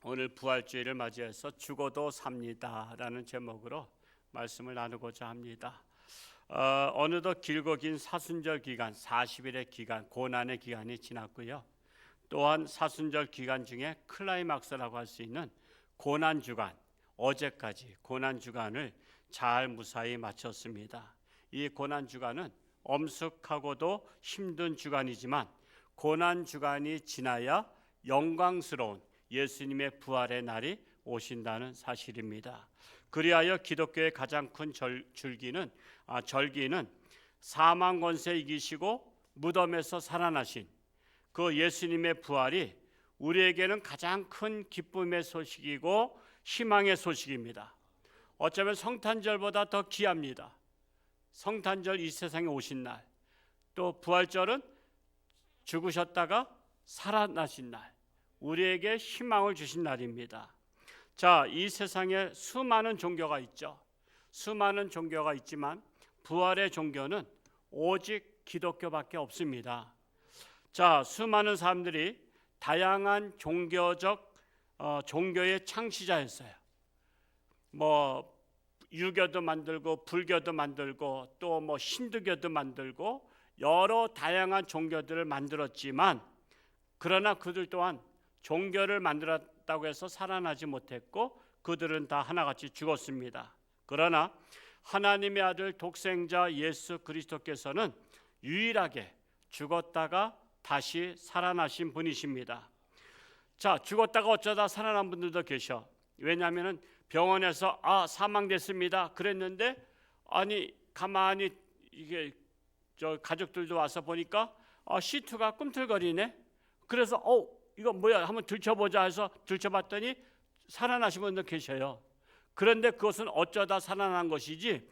오늘 부활주의를 맞이해서 죽어도 삽니다라는 제목으로 말씀을 나누고자 합니다. 어느덧 길고 긴 사순절 기간, 40일의 기간, 고난의 기간이 지났고요. 또한 사순절 기간 중에 클라이막스라고 할 수 있는 고난 주간, 어제까지 고난 주간을 잘 무사히 마쳤습니다. 이 고난 주간은 엄숙하고도 힘든 주간이지만 고난 주간이 지나야 영광스러운 예수님의 부활의 날이 오신다는 사실입니다. 그리하여 기독교의 가장 큰 절기는 사망 권세 이기시고 무덤에서 살아나신 그 예수님의 부활이 우리에게는 가장 큰 기쁨의 소식이고 희망의 소식입니다. 어쩌면 성탄절보다 더 귀합니다. 성탄절 이 세상에 오신 날, 또 부활절은 죽으셨다가 살아나신 날, 우리에게 희망을 주신 날입니다. 자, 이 세상에 수많은 종교가 있죠. 수많은 종교가 있지만 부활의 종교는 오직 기독교밖에 없습니다. 자, 수많은 사람들이 다양한 종교의 창시자였어요. 유교도 만들고 불교도 만들고 또 힌두교도 만들고 여러 다양한 종교들을 만들었지만, 그러나 그들 또한 종교를 만들었다고 해서 살아나지 못했고 그들은 다 하나같이 죽었습니다. 그러나 하나님의 아들 독생자 예수 그리스도께서는 유일하게 죽었다가 다시 살아나신 분이십니다. 자, 죽었다가 어쩌다 살아난 분들도 계셔. 왜냐하면 병원에서 사망됐습니다 그랬는데, 가만히 이게 가족들도 와서 보니까 C2가 꿈틀거리네. 그래서 이거 뭐야 한번 들춰보자 해서 들춰봤더니 살아나신 분도 계셔요. 그런데 그것은 어쩌다 살아난 것이지,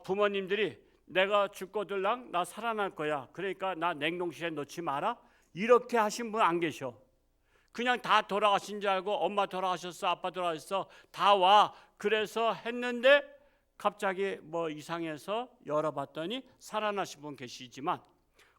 부모님들이 내가 죽거들랑 나 살아날 거야, 그러니까 나 냉동실에 넣지 마라, 이렇게 하신 분 안 계셔. 그냥 다 돌아가신 줄 알고 엄마 돌아가셨어, 아빠 돌아가셨어, 다 와, 그래서 했는데 갑자기 이상해서 열어봤더니 살아나신 분 계시지만,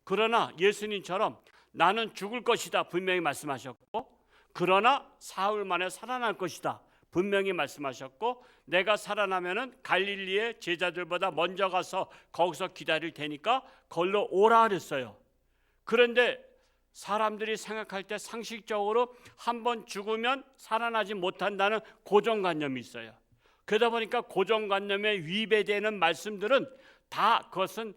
그러나 예수님처럼 나는 죽을 것이다 분명히 말씀하셨고, 그러나 사흘 만에 살아날 것이다 분명히 말씀하셨고, 내가 살아나면은 갈릴리의 제자들보다 먼저 가서 거기서 기다릴 테니까 걸로 오라 그랬어요. 그런데 사람들이 생각할 때 상식적으로 한번 죽으면 살아나지 못한다는 고정관념이 있어요. 그러다 보니까 고정관념에 위배되는 말씀들은 다 그것은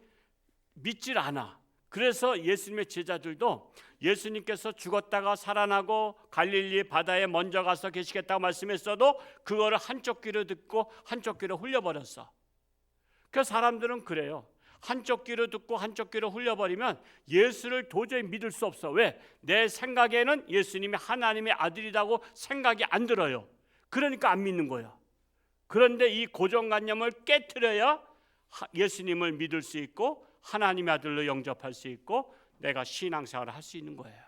믿질 않아. 그래서 예수님의 제자들도 예수님께서 죽었다가 살아나고 갈릴리 바다에 먼저 가서 계시겠다고 말씀했어도 그거를 한쪽 귀로 듣고 한쪽 귀로 흘려버렸어. 그 사람들은 그래요. 한쪽 귀로 듣고 한쪽 귀로 흘려버리면 예수를 도저히 믿을 수 없어. 왜? 내 생각에는 예수님이 하나님의 아들이라고 생각이 안 들어요. 그러니까 안 믿는 거야. 그런데 이 고정관념을 깨트려야 예수님을 믿을 수 있고 하나님의 아들로 영접할 수 있고 내가 신앙생활을 할 수 있는 거예요.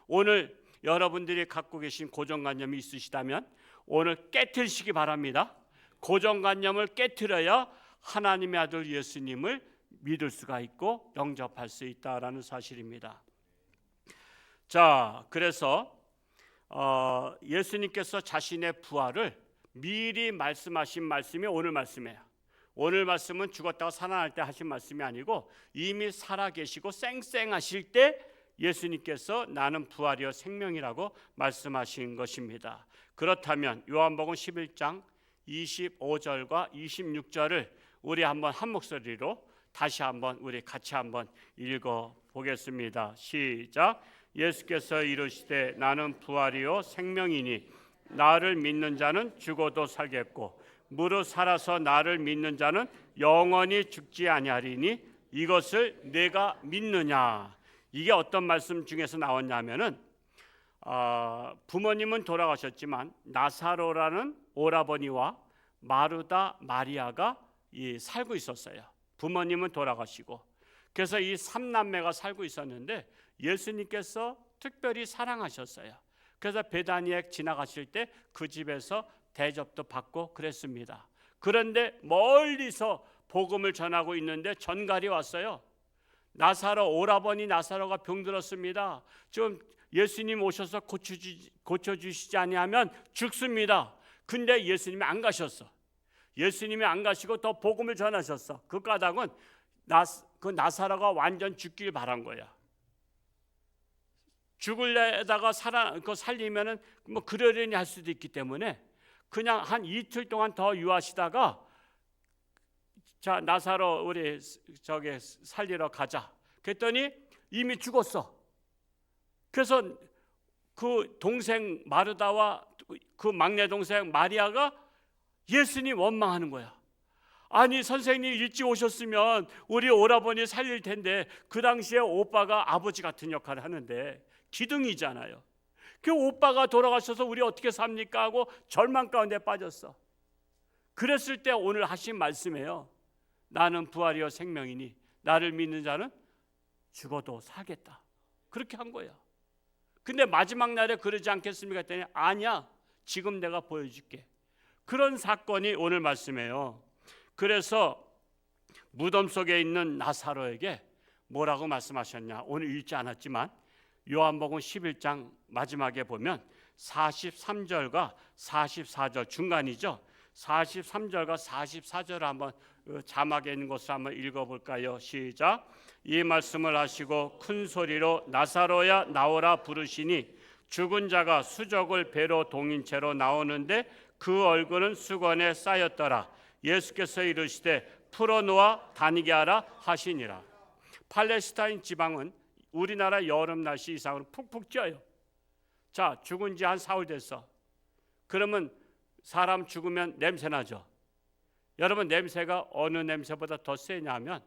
오늘 여러분들이 갖고 계신 고정관념이 있으시다면 오늘 깨트리시기 바랍니다. 고정관념을 깨트려야 하나님의 아들 예수님을 믿을 수가 있고 영접할 수 있다라는 사실입니다. 자, 그래서 예수님께서 자신의 부활을 미리 말씀하신 말씀이 오늘 말씀이에요. 오늘 말씀은 죽었다가 살아날 때 하신 말씀이 아니고 이미 살아계시고 쌩쌩하실 때 예수님께서 나는 부활이요 생명이라고 말씀하신 것입니다. 그렇다면 요한복음 11장 25절과 26절을 우리 한번 한 목소리로 다시 한번 우리 같이 한번 읽어 보겠습니다. 시작. 예수께서 이르시되 나는 부활이요 생명이니 나를 믿는 자는 죽어도 살겠고 무릇 살아서 나를 믿는 자는 영원히 죽지 아니하리니 이것을 내가 믿느냐. 이게 어떤 말씀 중에서 나왔냐면은 부모님은 돌아가셨지만 나사로라는 오라버니와 마르다 마리아가 살고 있었어요. 부모님은 돌아가시고, 그래서 이 3남매가 살고 있었는데 예수님께서 특별히 사랑하셨어요. 그래서 베다니에 지나가실 때 그 집에서 대접도 받고 그랬습니다. 그런데 멀리서 복음을 전하고 있는데 전갈이 왔어요. 오라버니 나사로가 병들었습니다. 좀 예수님 오셔서 고쳐주시지 아니하면 죽습니다. 근데 예수님이 안 가셨어. 예수님이 안 가시고 더 복음을 전하셨어. 그 까닭은 그 나사로가 완전 죽길 바란 거야. 죽을래다가 살리면은 뭐 그러려니 할 수도 있기 때문에 그냥 한 이틀 동안 더 유하시다가 자, 나사로 우리 저기 살리러 가자. 그랬더니 이미 죽었어. 그래서 그 동생 마르다와 그 막내 동생 마리아가 예수님 원망하는 거야. 아니 선생님 일찍 오셨으면 우리 오라버니 살릴 텐데 그 당시에 오빠가 아버지 같은 역할을 하는데 기둥이잖아요. 그 오빠가 돌아가셔서 우리 어떻게 삽니까 하고 절망 가운데 빠졌어. 그랬을 때 오늘 하신 말씀이에요. 나는 부활이요 생명이니 나를 믿는 자는 죽어도 살겠다. 그렇게 한 거야. 근데 마지막 날에 그러지 않겠습니까 했더니 아니야, 지금 내가 보여줄게. 그런 사건이 오늘 말씀이에요. 그래서 무덤 속에 있는 나사로에게 뭐라고 말씀하셨냐, 오늘 읽지 않았지만 요한복음 11장 마지막에 보면 43절과 44절 중간이죠. 43절과 44절을 한번 자막에 있는 것을 한번 읽어볼까요? 시작. 이 말씀을 하시고 큰 소리로 나사로야 나오라 부르시니 죽은 자가 수족을 배로 동인 채로 나오는데 그 얼굴은 수건에 쌓였더라. 예수께서 이르시되 풀어놓아 다니게 하라 하시니라. 팔레스타인 지방은 우리나라 여름 날씨 이상으로 푹푹 쪄요. 자, 죽은 지 한 사흘 됐어. 그러면 사람 죽으면 냄새 나죠. 여러분, 냄새가 어느 냄새보다 더 세냐면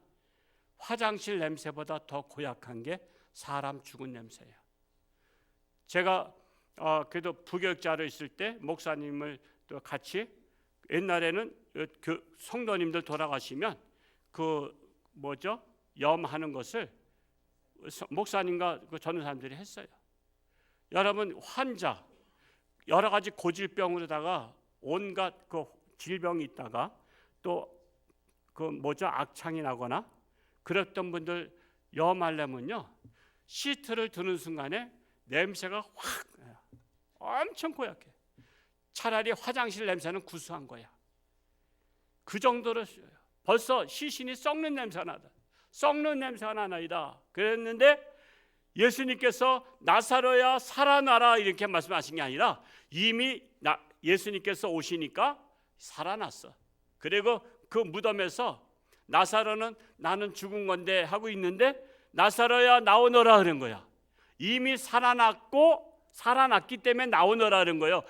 화장실 냄새보다 더 고약한 게 사람 죽은 냄새예요. 제가 그래도 부교육자로 있을 때 목사님을 또 같이, 옛날에는 그 성도님들 돌아가시면 그 뭐죠? 염하는 것을 목사님과 그 전도사님들이 했어요. 여러분, 환자 여러 가지 고질병으로다가 온갖 그 질병이 있다가 또 그 뭐죠? 악창이 나거나 그랬던 분들 염하려면요, 시트를 드는 순간에 냄새가 확 엄청 고약해. 차라리 화장실 냄새는 구수한 거야. 그 정도로 벌써 시신이 썩는 냄새가 나다. 썩는 냄새가 나나이다. 그랬는데 예수님께서 나사로야 살아나라 이렇게 말씀하신 게 아니라 이미 예수님께서 오시니까 살아났어. 그리고 그 무덤에서 나사로는 나는 죽은 건데 하고 있는데 나사로야 나오너라 그런 거야. 이미 살아났기 때문에 나오너라 그런 거예요.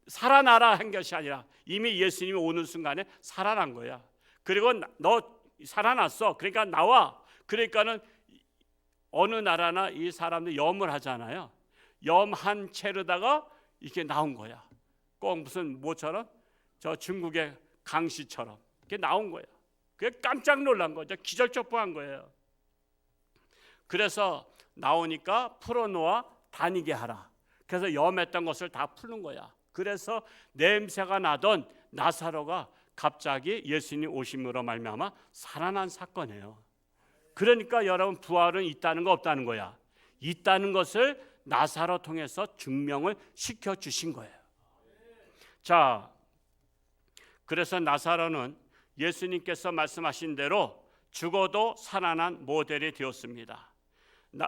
살아나라 한 것이 아니라 이미 예수님이 오는 순간에 살아난 거야. 그리고 너 살아났어. 그러니까 나와. 그러니까는 어느 나라나 이 사람들 염을 하잖아요. 염한 채로다가 이렇게 나온 거야. 꼭 무슨 뭐처럼 저 중국의 강씨처럼 이렇게 나온 거야. 그게 깜짝 놀란 거죠. 기절촉보한 거예요. 그래서 나오니까 풀어놓아 다니게 하라. 그래서 염했던 것을 다 푸는 거야. 그래서 냄새가 나던 나사로가 갑자기 예수님 오심으로 말미암아 살아난 사건이에요. 그러니까 여러분, 부활은 있다는 거 없다는 거야. 있다는 것을 나사로 통해서 증명을 시켜주신 거예요. 자, 그래서 나사로는 예수님께서 말씀하신 대로 죽어도 살아난 모델이 되었습니다.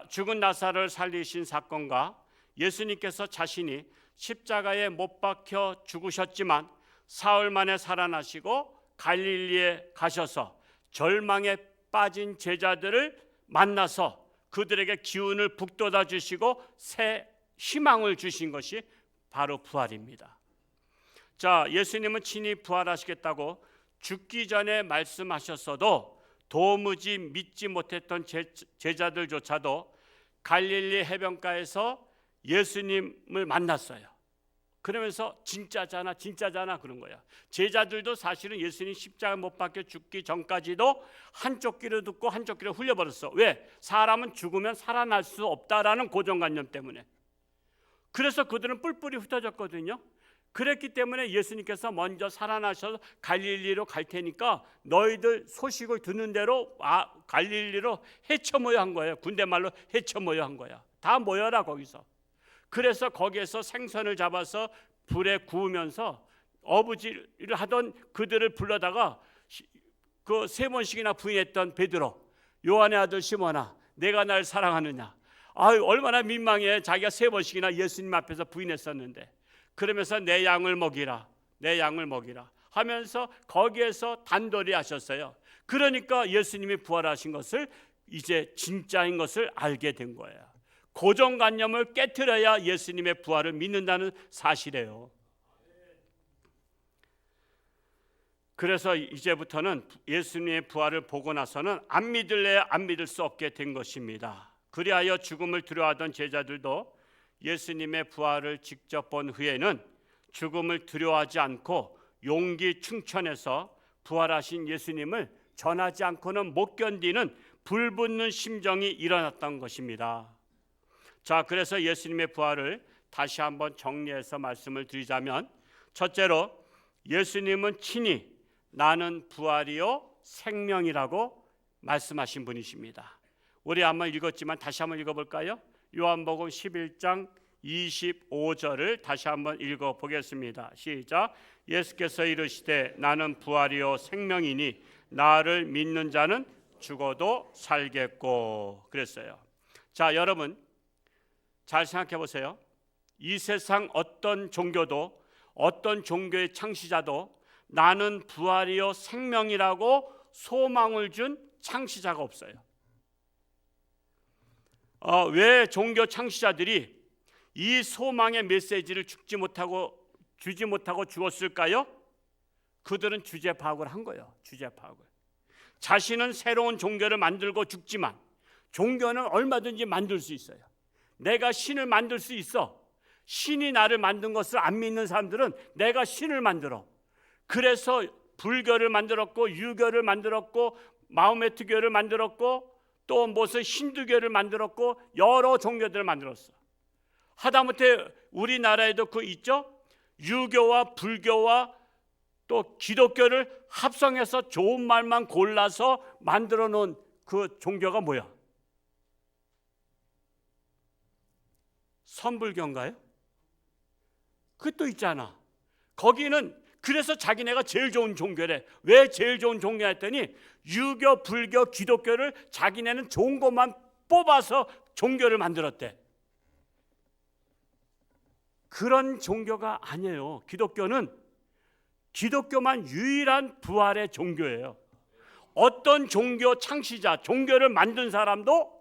죽은 나사로를 살리신 사건과 예수님께서 자신이 십자가에 못 박혀 죽으셨지만 사흘 만에 살아나시고 갈릴리에 가셔서 절망에 빠진 제자들을 만나서 그들에게 기운을 북돋아 주시고 새 희망을 주신 것이 바로 부활입니다. 자, 예수님은 친히 부활하시겠다고 죽기 전에 말씀하셨어도 도무지 믿지 못했던 제자들조차도 갈릴리 해변가에서 예수님을 만났어요. 그러면서 진짜잖아 그런 거야. 제자들도 사실은 예수님 십자가 못 박혀 죽기 전까지도 한쪽 귀로 듣고 한쪽 귀로 흘려버렸어. 왜? 사람은 죽으면 살아날 수 없다라는 고정관념 때문에. 그래서 그들은 뿔뿔이 흩어졌거든요. 그랬기 때문에 예수님께서 먼저 살아나셔서 갈릴리로 갈 테니까 너희들 소식을 듣는 대로 갈릴리로 헤쳐 모여 한 거예요. 군대말로 헤쳐 모여 한 거야. 다 모여라 거기서. 그래서 거기에서 생선을 잡아서 불에 구우면서 어부지를 하던 그들을 불러다가 그 3번씩이나 부인했던 베드로, 요한의 아들 시몬아, 내가 날 사랑하느냐. 아유, 얼마나 민망해. 자기가 3번씩이나 예수님 앞에서 부인했었는데. 그러면서 내 양을 먹이라, 내 양을 먹이라 하면서 거기에서 단돌이 하셨어요. 그러니까 예수님이 부활하신 것을 이제 진짜인 것을 알게 된 거예요. 고정관념을 깨트려야 예수님의 부활을 믿는다는 사실이에요. 그래서 이제부터는 예수님의 부활을 보고 나서는 안 믿을래 안 믿을 수 없게 된 것입니다. 그리하여 죽음을 두려워하던 제자들도 예수님의 부활을 직접 본 후에는 죽음을 두려워하지 않고 용기 충천해서 부활하신 예수님을 전하지 않고는 못 견디는 불붙는 심정이 일어났던 것입니다. 자, 그래서 예수님의 부활을 다시 한번 정리해서 말씀을 드리자면, 첫째로 예수님은 친히 나는 부활이요 생명이라고 말씀하신 분이십니다. 우리 한번 읽었지만 다시 한번 읽어볼까요? 요한복음 11장 25절을 다시 한번 읽어보겠습니다. 시작. 예수께서 이르시되 나는 부활이요 생명이니 나를 믿는 자는 죽어도 살겠고 그랬어요. 자, 여러분 잘 생각해 보세요. 이 세상 어떤 종교도, 어떤 종교의 창시자도 나는 부활이요 생명이라고 소망을 준 창시자가 없어요. 왜 종교 창시자들이 이 소망의 메시지를 주지 못하고 죽었을까요? 그들은 주제 파악을 한 거예요. 주제 파악을. 자신은 새로운 종교를 만들고 죽지만 종교는 얼마든지 만들 수 있어요. 내가 신을 만들 수 있어. 신이 나를 만든 것을 안 믿는 사람들은 내가 신을 만들어. 그래서 불교를 만들었고 유교를 만들었고 마호메트교를 만들었고 또 무슨 힌두교를 만들었고 여러 종교들을 만들었어. 하다못해 우리나라에도 그 있죠? 유교와 불교와 또 기독교를 합성해서 좋은 말만 골라서 만들어 놓은 그 종교가 뭐야? 선불교인가요? 그것도 있잖아. 거기는 그래서 자기네가 제일 좋은 종교래. 왜 제일 좋은 종교냐 했더니 유교, 불교, 기독교를 자기네는 좋은 것만 뽑아서 종교를 만들었대. 그런 종교가 아니에요. 기독교만 유일한 부활의 종교예요. 어떤 종교 창시자, 종교를 만든 사람도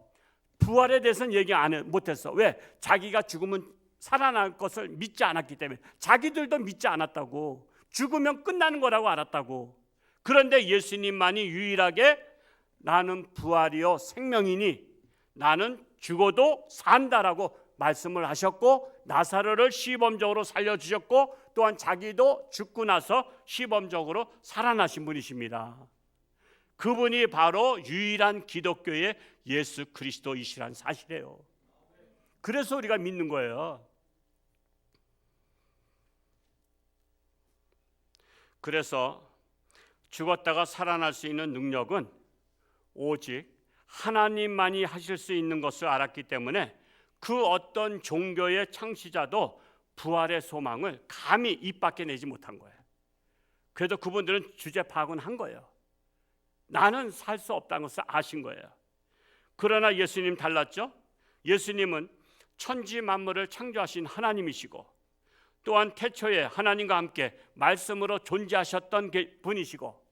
부활에 대해서는 얘기 못했어. 왜? 자기가 죽으면 살아날 것을 믿지 않았기 때문에. 자기들도 믿지 않았다고. 죽으면 끝나는 거라고 알았다고. 그런데 예수님만이 유일하게 나는 부활이요 생명이니 나는 죽어도 산다라고 말씀을 하셨고, 나사로를 시범적으로 살려주셨고, 또한 자기도 죽고 나서 시범적으로 살아나신 분이십니다. 그분이 바로 유일한 기독교의 예수 그리스도이시란 사실이에요. 그래서 우리가 믿는 거예요. 그래서 죽었다가 살아날 수 있는 능력은 오직 하나님만이 하실 수 있는 것을 알았기 때문에 그 어떤 종교의 창시자도 부활의 소망을 감히 입 밖에 내지 못한 거예요. 그래도 그분들은 주제 파악은 한 거예요. 나는 살 수 없다는 것을 아신 거예요. 그러나 예수님 달랐죠? 예수님은 천지 만물을 창조하신 하나님이시고, 또한 태초에 하나님과 함께 말씀으로 존재하셨던 분이시고,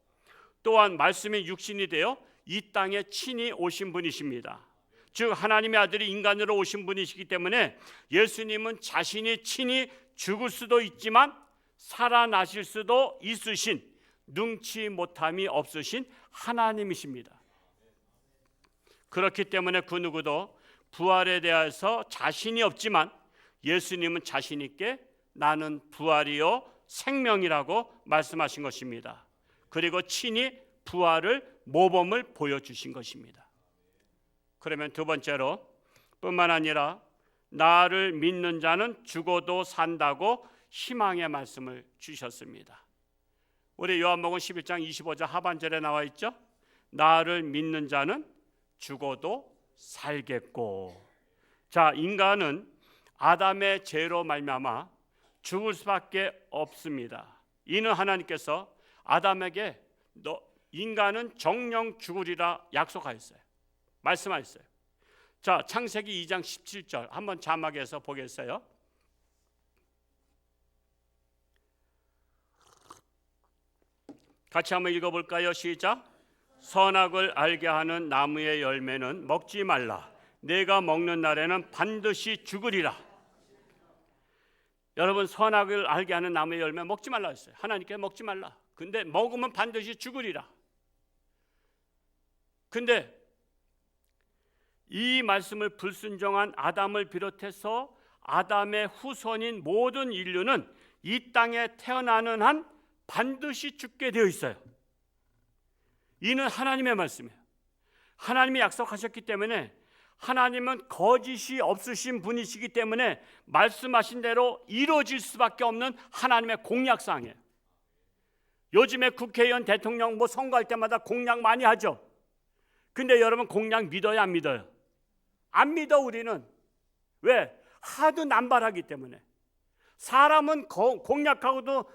또한 말씀이 육신이 되어 이 땅에 친히 오신 분이십니다. 즉 하나님의 아들이 인간으로 오신 분이시기 때문에 예수님은 자신이 친히 죽을 수도 있지만 살아나실 수도 있으신, 능치 못함이 없으신 하나님이십니다. 그렇기 때문에 그 누구도 부활에 대해서 자신이 없지만 예수님은 자신 있게 나는 부활이요 생명이라고 말씀하신 것입니다. 그리고 친히 부활을 모범을 보여주신 것입니다. 그러면 두 번째로, 뿐만 아니라 나를 믿는 자는 죽어도 산다고 희망의 말씀을 주셨습니다. 우리 요한복음 11장 25절 하반절에 나와 있죠? 나를 믿는 자는 죽어도 살겠고. 자, 인간은 아담의 죄로 말미암아 죽을 수밖에 없습니다. 이는 하나님께서 아담에게 인간은 정령 죽으리라 약속하였어요. 말씀하셨어요. 자, 창세기 2장 17절 한번 자막에서 보겠어요. 같이 한번 읽어볼까요? 시작. 선악을 알게 하는 나무의 열매는 먹지 말라. 내가 먹는 날에는 반드시 죽으리라. 여러분, 선악을 알게 하는 나무의 열매 먹지 말라 했어요. 하나님께 먹지 말라. 근데 먹으면 반드시 죽으리라. 근데 이 말씀을 불순종한 아담을 비롯해서 아담의 후손인 모든 인류는 이 땅에 태어나는 한 반드시 죽게 되어 있어요. 이는 하나님의 말씀이에요. 하나님이 약속하셨기 때문에, 하나님은 거짓이 없으신 분이시기 때문에 말씀하신 대로 이루어질 수밖에 없는 하나님의 공약사항이에요. 요즘에 국회의원, 대통령 선거할 때마다 공약 많이 하죠. 근데 여러분, 공약 믿어요, 안 믿어요? 안 믿어. 우리는. 왜? 하도 남발하기 때문에. 사람은 공약하고도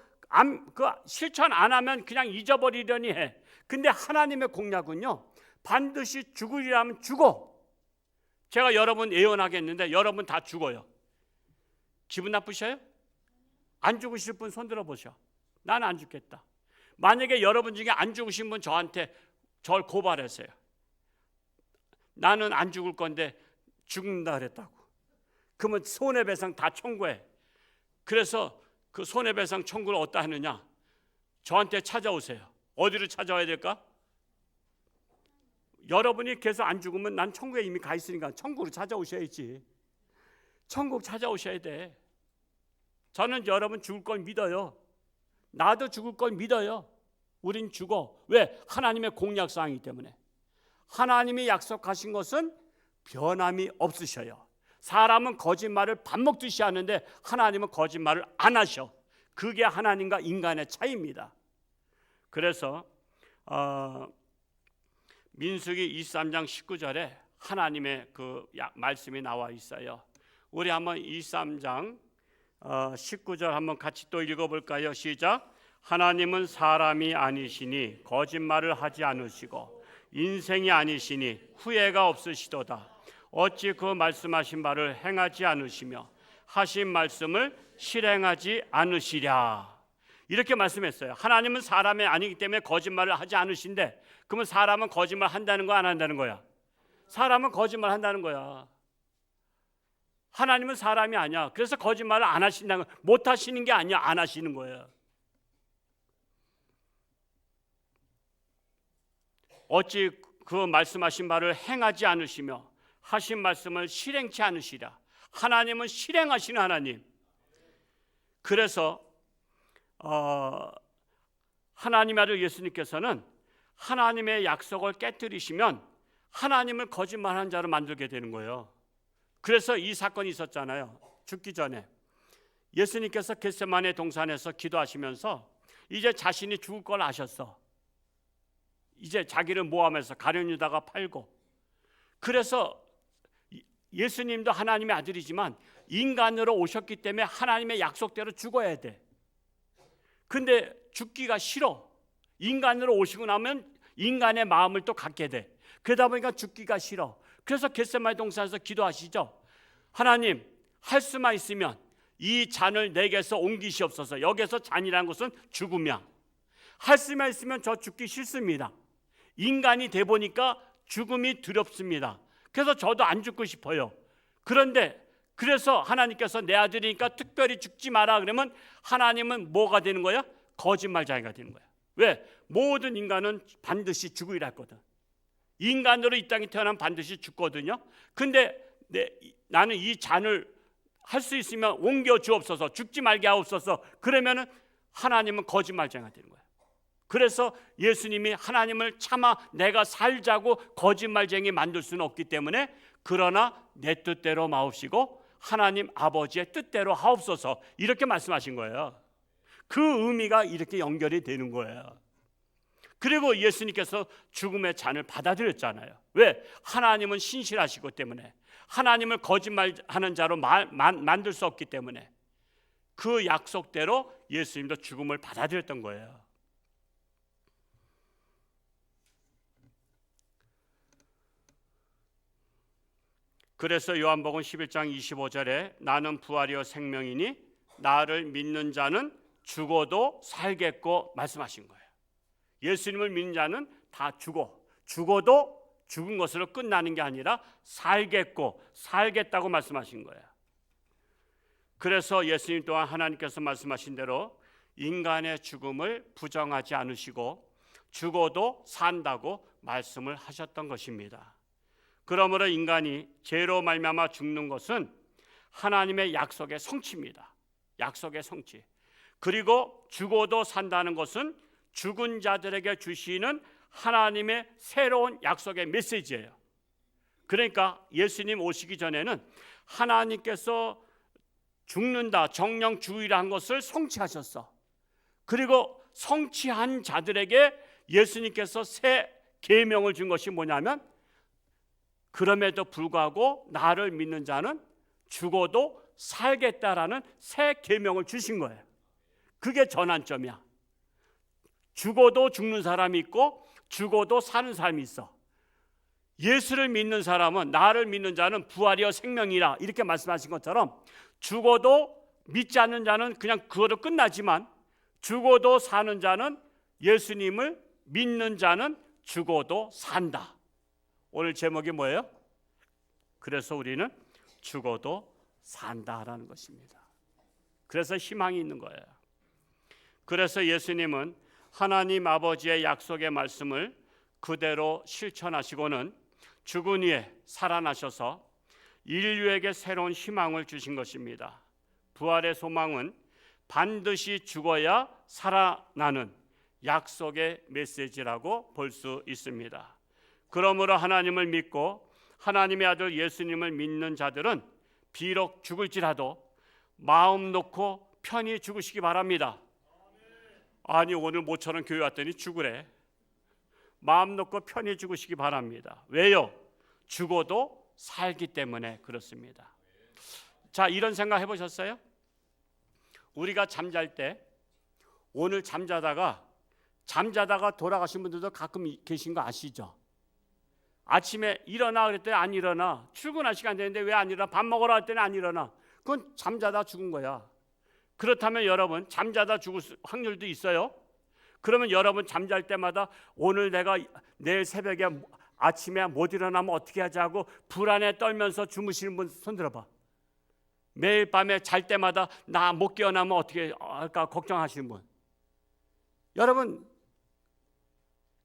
실천 안 하면 그냥 잊어버리려니 해. 근데 하나님의 공약은요, 반드시 죽으리라면 죽어. 제가 여러분 예언하겠는데 여러분 다 죽어요. 기분 나쁘셔요? 안 죽으실 분 손 들어보셔. 나는 안 죽겠다. 만약에 여러분 중에 안 죽으신 분 저한테 저를 고발하세요. 나는 안 죽을 건데 죽는다 그랬다고. 그러면 손해배상 다 청구해. 그래서 그 손해배상 청구를 어디다 하느냐? 저한테 찾아오세요. 어디로 찾아와야 될까? 여러분이 계속 안 죽으면 난 천국에 이미 가 있으니까 천국으로 찾아오셔야지. 천국 찾아오셔야 돼. 저는 여러분 죽을 걸 믿어요. 나도 죽을 걸 믿어요. 우린 죽어. 왜? 하나님의 공약사항이기 때문에. 하나님이 약속하신 것은 변함이 없으셔요. 사람은 거짓말을 밥 먹듯이 하는데 하나님은 거짓말을 안 하셔. 그게 하나님과 인간의 차이입니다. 그래서 민수기 23장 19절에 하나님의 그 말씀이 나와 있어요. 우리 한번 23장 19절 한번 같이 또 읽어볼까요? 시작. 하나님은 사람이 아니시니 거짓말을 하지 않으시고 인생이 아니시니 후회가 없으시도다. 어찌 그 말씀하신 바를 행하지 않으시며 하신 말씀을 실행하지 않으시랴. 이렇게 말씀했어요. 하나님은 사람이 아니기 때문에 거짓말을 하지 않으신데, 그러면 사람은 거짓말 한다는 거야, 안 한다는 거야? 사람은 거짓말 한다는 거야. 하나님은 사람이 아니야. 그래서 거짓말을 안 하신다는 거야. 못 하시는 게 아니야, 안 하시는 거예요. 어찌 그 말씀하신 바를 행하지 않으시며 하신 말씀을 실행치 않으시랴. 하나님은 실행하시는 하나님. 그래서 하나님의 아들 예수님께서는 하나님의 약속을 깨뜨리시면 하나님을 거짓말하는 자로 만들게 되는 거예요. 그래서 이 사건이 있었잖아요. 죽기 전에 예수님께서 겟세마네 동산에서 기도하시면서 이제 자신이 죽을 걸 아셨어. 이제 자기를 모함해서 가룟 유다가 팔고, 그래서 예수님도 하나님의 아들이지만 인간으로 오셨기 때문에 하나님의 약속대로 죽어야 돼. 근데 죽기가 싫어. 인간으로 오시고 나면 인간의 마음을 또 갖게 돼. 그러다 보니까 죽기가 싫어. 그래서 겟세마네 동산에서 기도하시죠. 하나님, 할 수만 있으면 이 잔을 내게서 옮기시옵소서. 여기서 잔이라는 것은 죽음이야. 할 수만 있으면 저 죽기 싫습니다. 인간이 돼 보니까 죽음이 두렵습니다. 그래서 저도 안 죽고 싶어요. 그런데 그래서 하나님께서 내 아들이니까 특별히 죽지 마라 그러면 하나님은 뭐가 되는 거야? 거짓말쟁이가 되는 거야. 왜? 모든 인간은 반드시 죽으리라 했거든. 인간으로 이 땅에 태어나면 반드시 죽거든요. 근데 나는 이 잔을 할 수 있으면 옮겨 주옵소서, 죽지 말게 하옵소서. 그러면은 하나님은 거짓말쟁이가 되는 거야. 그래서 예수님이 하나님을 차마 내가 살자고 거짓말쟁이 만들 수는 없기 때문에, 그러나 내 뜻대로 마옵시고 하나님 아버지의 뜻대로 하옵소서, 이렇게 말씀하신 거예요. 그 의미가 이렇게 연결이 되는 거예요. 그리고 예수님께서 죽음의 잔을 받아들였잖아요. 왜? 하나님은 신실하시기 때문에, 하나님을 거짓말하는 자로 만들 수 없기 때문에 그 약속대로 예수님도 죽음을 받아들였던 거예요. 그래서 요한복음 11장 25절에 나는 부활이요 생명이니 나를 믿는 자는 죽어도 살겠고 말씀하신 거예요. 예수님을 믿는 자는 다 죽어도 죽은 것으로 끝나는 게 아니라 살겠다고 말씀하신 거예요. 그래서 예수님 또한 하나님께서 말씀하신 대로 인간의 죽음을 부정하지 않으시고 죽어도 산다고 말씀을 하셨던 것입니다. 그러므로 인간이 죄로 말미암아 죽는 것은 하나님의 약속의 성취입니다. 약속의 성취. 그리고 죽어도 산다는 것은 죽은 자들에게 주시는 하나님의 새로운 약속의 메시지예요. 그러니까 예수님 오시기 전에는 하나님께서 죽는다, 정령주의라 한 것을 성취하셨어. 그리고 성취한 자들에게 예수님께서 새 계명을 준 것이 뭐냐면 그럼에도 불구하고 나를 믿는 자는 죽어도 살겠다라는 새 계명을 주신 거예요. 그게 전환점이야. 죽어도 죽는 사람이 있고 죽어도 사는 사람이 있어. 예수를 믿는 사람은 나를 믿는 자는 부활이여 생명이라 이렇게 말씀하신 것처럼 죽어도 믿지 않는 자는 그냥 그거로 끝나지만 죽어도 사는 자는 예수님을 믿는 자는 죽어도 산다. 오늘 제목이 뭐예요? 그래서 우리는 죽어도 산다라는 것입니다. 그래서 희망이 있는 거예요. 그래서 예수님은 하나님 아버지의 약속의 말씀을 그대로 실천하시고는 죽은 후에 살아나셔서 인류에게 새로운 희망을 주신 것입니다. 부활의 소망은 반드시 죽어야 살아나는 약속의 메시지라고 볼 수 있습니다. 그러므로 하나님을 믿고 하나님의 아들 예수님을 믿는 자들은 비록 죽을지라도 마음 놓고 편히 죽으시기 바랍니다. 아니 오늘 모처럼 교회 왔더니 죽으래. 마음 놓고 편히 죽으시기 바랍니다. 왜요? 죽어도 살기 때문에 그렇습니다. 자, 이런 생각 해보셨어요? 우리가 잠잘 때 오늘 잠자다가 돌아가신 분들도 가끔 계신 거 아시죠? 아침에 일어나 그랬더니 안 일어나. 출근할 시간 되는데 왜 안 일어나? 밥 먹으러 갈 때는 안 일어나. 그건 잠자다 죽은 거야. 그렇다면 여러분 잠자다 죽을 확률도 있어요. 그러면 여러분 잠잘 때마다 오늘 내가 내일 새벽에 아침에 못 일어나면 어떻게 하자고 불안에 떨면서 주무시는 분 손 들어봐. 매일 밤에 잘 때마다 나 못 깨어나면 어떻게 할까 걱정하시는 분. 여러분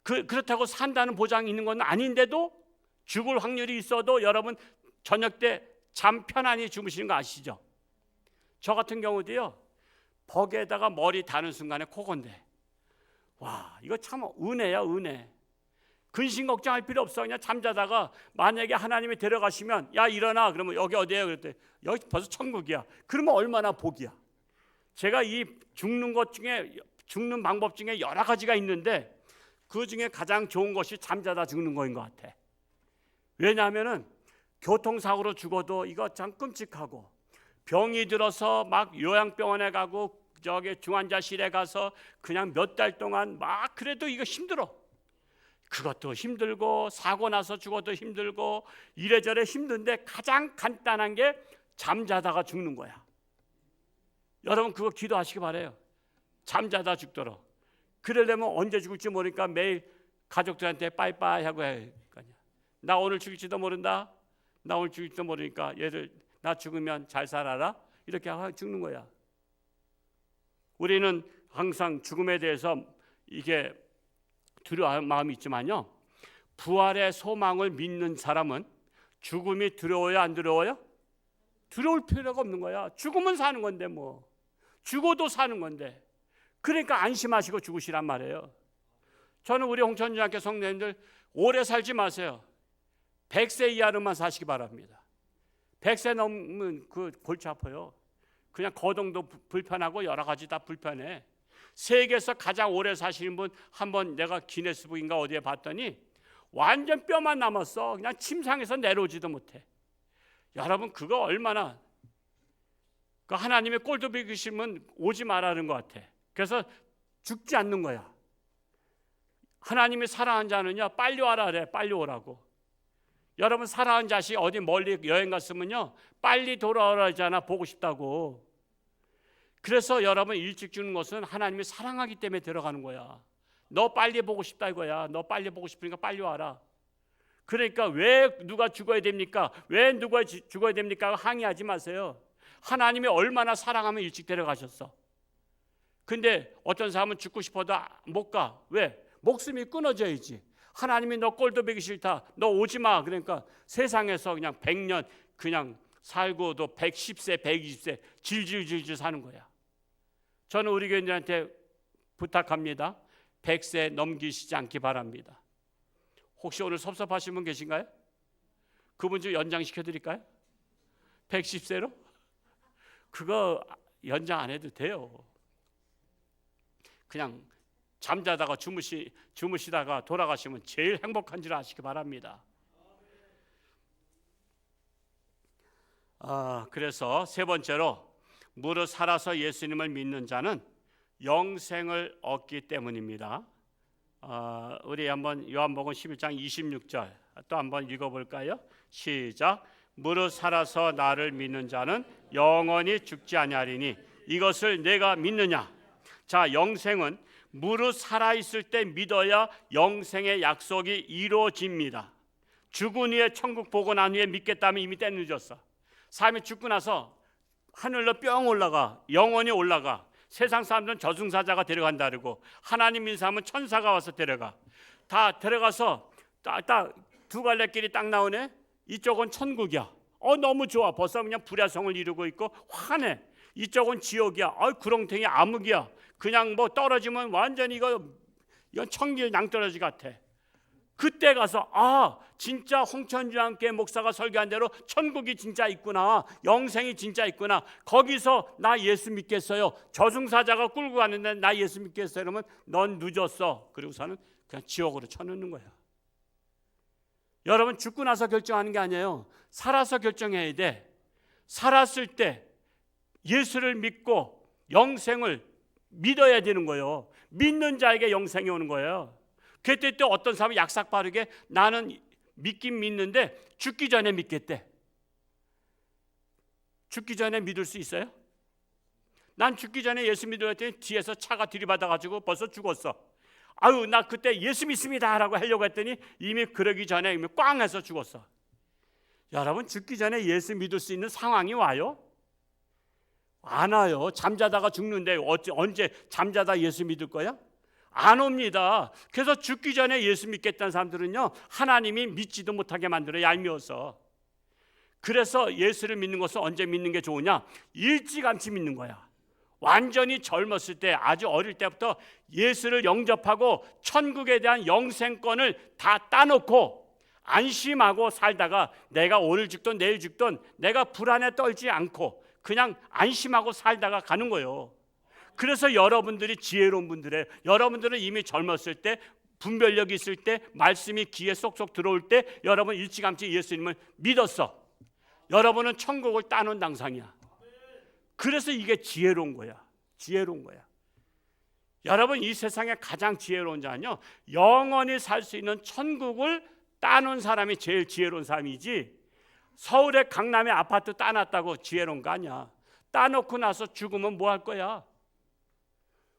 그렇다고 산다는 보장이 있는 건 아닌데도 죽을 확률이 있어도 여러분 저녁 때 잠 편안히 주무시는 거 아시죠? 저 같은 경우도요. 벽에다가 머리 닿는 순간에 코 건데 와 이거 참 은혜야 은혜. 근심 걱정할 필요 없어. 그냥 잠자다가 만약에 하나님이 데려가시면 야 일어나 그러면 여기 어디예요? 그랬더니 여기 벌써 천국이야. 그러면 얼마나 복이야. 제가 이 죽는 방법 중에 여러 가지가 있는데 그 중에 가장 좋은 것이 잠자다 죽는 거인 것 같아. 왜냐하면은 교통사고로 죽어도 이거 참 끔찍하고 병이 들어서 막 요양병원에 가고 저기 중환자실에 가서 그냥 몇 달 동안 막 그래도 이거 힘들어. 그것도 힘들고 사고 나서 죽어도 힘들고 이래저래 힘든데 가장 간단한 게 잠자다가 죽는 거야. 여러분 그거 기도하시기 바라요. 잠자다 죽도록. 그러려면 언제 죽을지 모르니까 매일 가족들한테 빠이빠이 하고 해야 하니까요. 나 오늘 죽을지도 모른다. 나 오늘 죽을지도 모르니까 얘들 나 죽으면 잘 살아라. 이렇게 하고 죽는 거야. 우리는 항상 죽음에 대해서 이게 두려워하는 마음이 있지만요. 부활의 소망을 믿는 사람은 죽음이 두려워요 안 두려워요? 두려울 필요가 없는 거야. 죽으면 사는 건데 뭐. 죽어도 사는 건데. 그러니까 안심하시고 죽으시란 말이에요. 저는 우리 홍천중학교 성도님들 오래 살지 마세요. 100세 이하로만 사시기 바랍니다. 100세 넘으면 그 골치 아파요. 그냥 거동도 불편하고 여러 가지 다 불편해. 세계에서 가장 오래 사시는 분 한번 내가 기네스북인가 어디에 봤더니 완전 뼈만 남았어. 그냥 침상에서 내려오지도 못해. 여러분 그거 얼마나 그 하나님의 꼴도 보시면 오지 말라는 것 같아. 그래서 죽지 않는 거야. 하나님이 사랑하는 자는요 빨리 와라 그래. 빨리 오라고. 여러분 사랑하는 자식 어디 멀리 여행 갔으면요 빨리 돌아오라 하잖아. 보고 싶다고. 그래서 여러분 일찍 주는 것은 하나님이 사랑하기 때문에 들어가는 거야. 너 빨리 보고 싶다 이거야. 너 빨리 보고 싶으니까 빨리 와라. 그러니까 왜 누가 죽어야 됩니까? 왜 누가 죽어야 됩니까? 항의하지 마세요. 하나님이 얼마나 사랑하면 일찍 데려가셨어. 근데 어떤 사람은 죽고 싶어도 못 가. 왜? 목숨이 끊어져야지. 하나님이 너 꼴도 보기 싫다. 너 오지 마. 그러니까 세상에서 그냥 100년 그냥 살고도 110세, 120세 질질질질 사는 거야. 저는 우리 교인들한테 부탁합니다. 100세 넘기시지 않기 바랍니다. 혹시 오늘 섭섭하신 분 계신가요? 그분 좀 연장시켜 드릴까요? 110세로? 그거 연장 안 해도 돼요. 그냥 잠자다가 주무시다가 돌아가시면 제일 행복한 줄 아시기 바랍니다. 그래서 세 번째로 무릇 살아서 예수님을 믿는 자는 영생을 얻기 때문입니다. 우리 한번 요한복음 11장 26절 또 한번 읽어볼까요? 시작. 무릇 살아서 나를 믿는 자는 영원히 죽지 아니하리니 이것을 내가 믿느냐. 자, 영생은 무릇 살아있을 때 믿어야 영생의 약속이 이루어집니다. 죽은 후에 천국 보고 난 후에 믿겠다면 이미 때 늦었어. 사람이 죽고 나서 하늘로 뿅 올라가. 영원히 올라가. 세상 사람들은 저승사자가 데려간다 그러고 하나님 믿는 사람은 천사가 와서 데려가. 다 데려가서 딱 두 갈래 길이 딱 나오네. 이쪽은 천국이야. 너무 좋아. 벌써 그냥 불야성을 이루고 있고 환해. 이쪽은 지옥이야. 구렁텅이 암흑이야. 그냥 뭐 떨어지면 완전히 이건 청길 낭떠러지 같아. 그때 가서 진짜 홍천주 함께 목사가 설교한 대로 천국이 진짜 있구나. 영생이 진짜 있구나. 거기서 나 예수 믿겠어요. 저승사자가 끌고 가는데 나 예수 믿겠어요. 그러면 넌 늦었어. 그리고서는 그냥 지옥으로 쳐넣는 거야. 여러분 죽고 나서 결정하는 게 아니에요. 살아서 결정해야 돼. 살았을 때 예수를 믿고 영생을 믿어야 되는 거예요. 믿는 자에게 영생이 오는 거예요. 그때 또 어떤 사람이 약삭 빠르게 나는 믿긴 믿는데 죽기 전에 믿겠대. 죽기 전에 믿을 수 있어요? 난 죽기 전에 예수 믿으려 했더니 뒤에서 차가 들이받아가지고 벌써 죽었어. 나 그때 예수 믿습니다 라고 하려고 했더니 이미 그러기 전에 이미 꽝 해서 죽었어. 여러분 죽기 전에 예수 믿을 수 있는 상황이 와요? 안 와요. 잠자다가 죽는데 언제 잠자다 예수 믿을 거야? 안 옵니다. 그래서 죽기 전에 예수 믿겠다는 사람들은요 하나님이 믿지도 못하게 만들어요. 얄미워서. 그래서 예수를 믿는 것은 언제 믿는 게 좋으냐? 일찌감치 믿는 거야. 완전히 젊었을 때 아주 어릴 때부터 예수를 영접하고 천국에 대한 영생권을 다 따놓고 안심하고 살다가 내가 오늘 죽든 내일 죽든 내가 불안에 떨지 않고 그냥 안심하고 살다가 가는 거예요. 그래서 여러분들이 지혜로운 분들이에요. 여러분들은 이미 젊었을 때 분별력이 있을 때 말씀이 귀에 쏙쏙 들어올 때 여러분 일찌감치 예수님을 믿었어. 여러분은 천국을 따놓은 당상이야. 그래서 이게 지혜로운 거야. 지혜로운 거야. 여러분 이 세상에 가장 지혜로운 자는요 영원히 살 수 있는 천국을 따놓은 사람이 제일 지혜로운 사람이지 서울의 강남에 아파트 따놨다고 지혜로운 거 아니야. 따놓고 나서 죽으면 뭐 할 거야?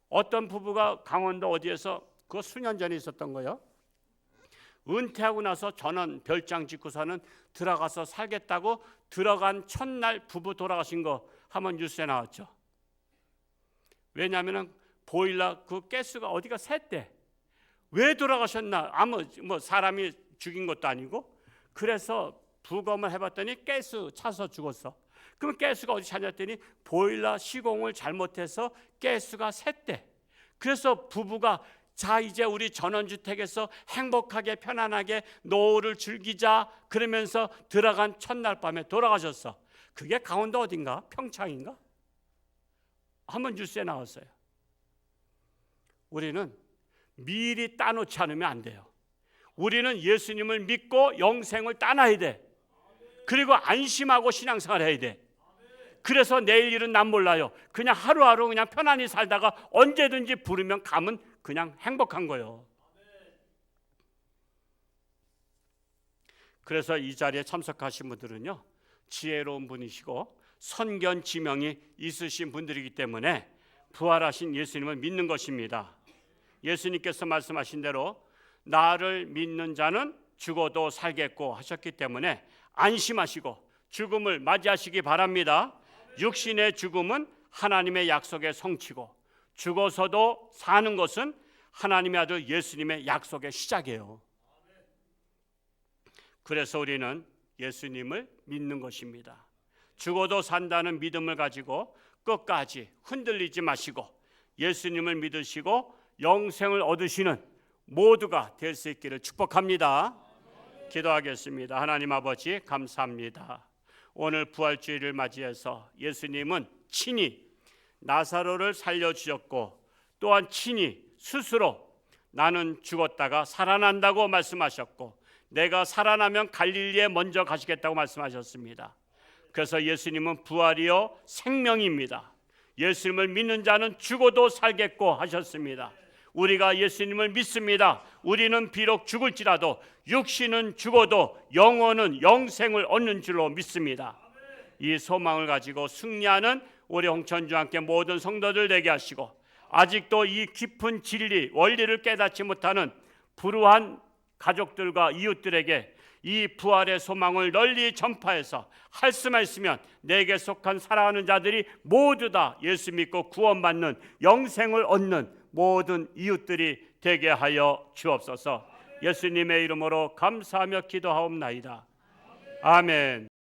어떤 부부가 강원도 어디에서 그거 수년 전에 있었던 거예요. 은퇴하고 나서 전원 별장 짓고서는 들어가서 살겠다고 들어간 첫날 부부 돌아가신 거 한번 뉴스에 나왔죠. 왜냐하면 보일러 그 가스가 어디가 샜대. 왜 돌아가셨나? 뭐 사람이 죽인 것도 아니고. 그래서 부검을 해봤더니 가스 차서 죽었어. 그럼 가스가 어디 찾았더니 보일러 시공을 잘못해서 가스가 샜대. 그래서 부부가 자 이제 우리 전원주택에서 행복하게 편안하게 노후를 즐기자 그러면서 들어간 첫날 밤에 돌아가셨어. 그게 강원도 어딘가? 평창인가? 한번 뉴스에 나왔어요. 우리는 미리 따놓지 않으면 안 돼요. 우리는 예수님을 믿고 영생을 따놔야 돼. 그리고 안심하고 신앙생활 해야 돼. 그래서 내일 일은 난 몰라요. 그냥 하루하루 그냥 편안히 살다가 언제든지 부르면 가면 그냥 행복한 거예요. 그래서 이 자리에 참석하신 분들은요, 지혜로운 분이시고 선견 지명이 있으신 분들이기 때문에 부활하신 예수님을 믿는 것입니다. 예수님께서 말씀하신 대로 나를 믿는 자는 죽어도 살겠고 하셨기 때문에 안심하시고 죽음을 맞이하시기 바랍니다. 육신의 죽음은 하나님의 약속의 성취고 죽어서도 사는 것은 하나님의 아들 예수님의 약속의 시작이에요. 그래서 우리는 예수님을 믿는 것입니다. 죽어도 산다는 믿음을 가지고 끝까지 흔들리지 마시고 예수님을 믿으시고 영생을 얻으시는 모두가 될 수 있기를 축복합니다. 기도하겠습니다. 하나님 아버지 감사합니다. 오늘 부활주일을 맞이해서 예수님은 친히 나사로를 살려주셨고 또한 친히 스스로 나는 죽었다가 살아난다고 말씀하셨고 내가 살아나면 갈릴리에 먼저 가시겠다고 말씀하셨습니다. 그래서 예수님은 부활이요 생명입니다. 예수님을 믿는 자는 죽어도 살겠고 하셨습니다. 우리가 예수님을 믿습니다. 우리는 비록 죽을지라도 육신은 죽어도 영혼은 영생을 얻는 줄로 믿습니다. 이 소망을 가지고 승리하는 우리 홍천주와 함께 모든 성도들 되게 하시고 아직도 이 깊은 진리, 원리를 깨닫지 못하는 불우한 가족들과 이웃들에게 이 부활의 소망을 널리 전파해서 할 수만 있으면 내게 속한 사랑하는 자들이 모두 다 예수 믿고 구원받는 영생을 얻는 모든 이웃들이 되게 하여 주옵소서. 예수님의 이름으로 감사하며 기도하옵나이다. 아멘.